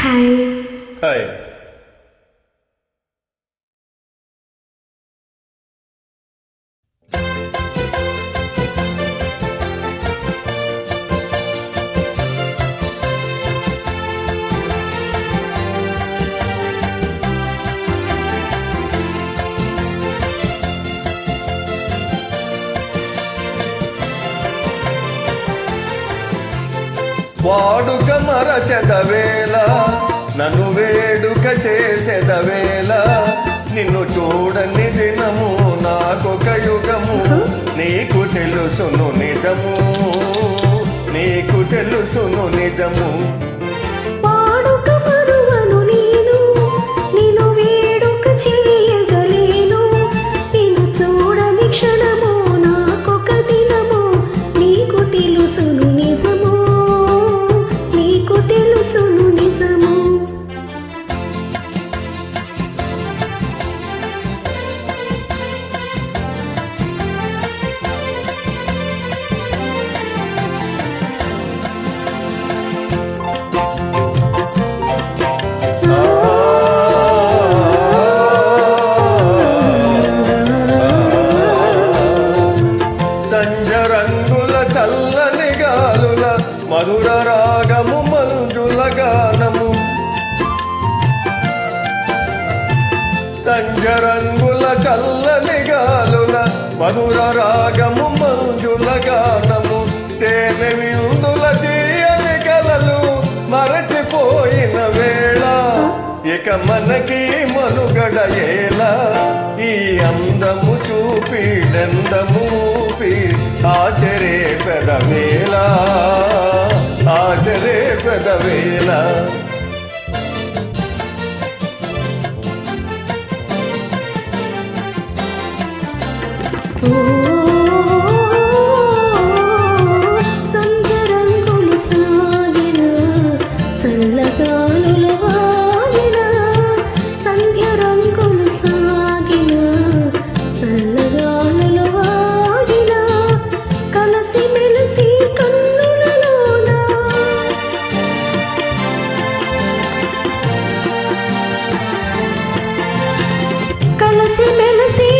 Hi. Hi. వాడుక మరచెదవేళ నన్ను వేడుక చేసెదవేళ నిన్ను చూడని దినము నాకొక యుగము నీకు తెలుసును నిజము నీకు తెలుసును నిజము వాడుక మరువను నేను నిన్ను వేడుక చేయగలేను నిన్ను చూడని క్షణము నాకొక దినము నీకు తెలుసును నిజము నీకు తెలుసును నిజము రంగుల చల్లని గాలుల మధుర రాగము మంజుల గానము సంజరంగుల చల్లని గాలుల మధుర రాగము మంజుల గానము తేనె విందుల తీయని కలలు మరచిపోయిన వేళ ఇక మనకి మనుగడ ఏలా ఈ అందము చూపిడెందము ఆచరే పెదవేళ ఆచరే పెదవేళ సంధ్య రంగులు సాగిన చల్లగాలుల వాగిన సంధ్య రంగులు సాగిన చల్లగాలుల వాగిన కలసి మెలసి కన్నులలోన కలసి మెలసి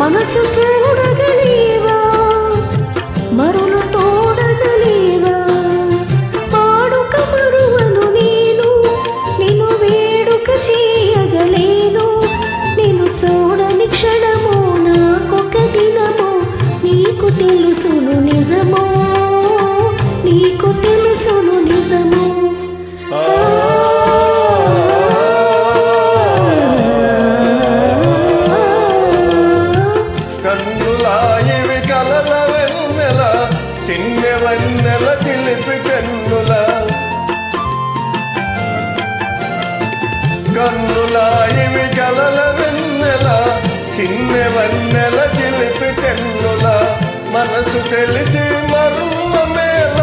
మనసు చూడగలేవా మరులు తోడగలేవా పాడుక మరువను నేను నిన్ను వేడుక చేయగలేను నిన్ను చూడని క్షణము నాకొక దినము నీకు తెలుసును నిజము నీకు తెలుసును నిజము కన్నులాయివి కలల వెన్నెల చిన్న వన్నెల చిలిపి కన్నుల కన్నులాయివి కలల వెన్నెల చిన్న వన్నెల చిలిపి కన్నుల మనసు తెలిసి మరువ మేళ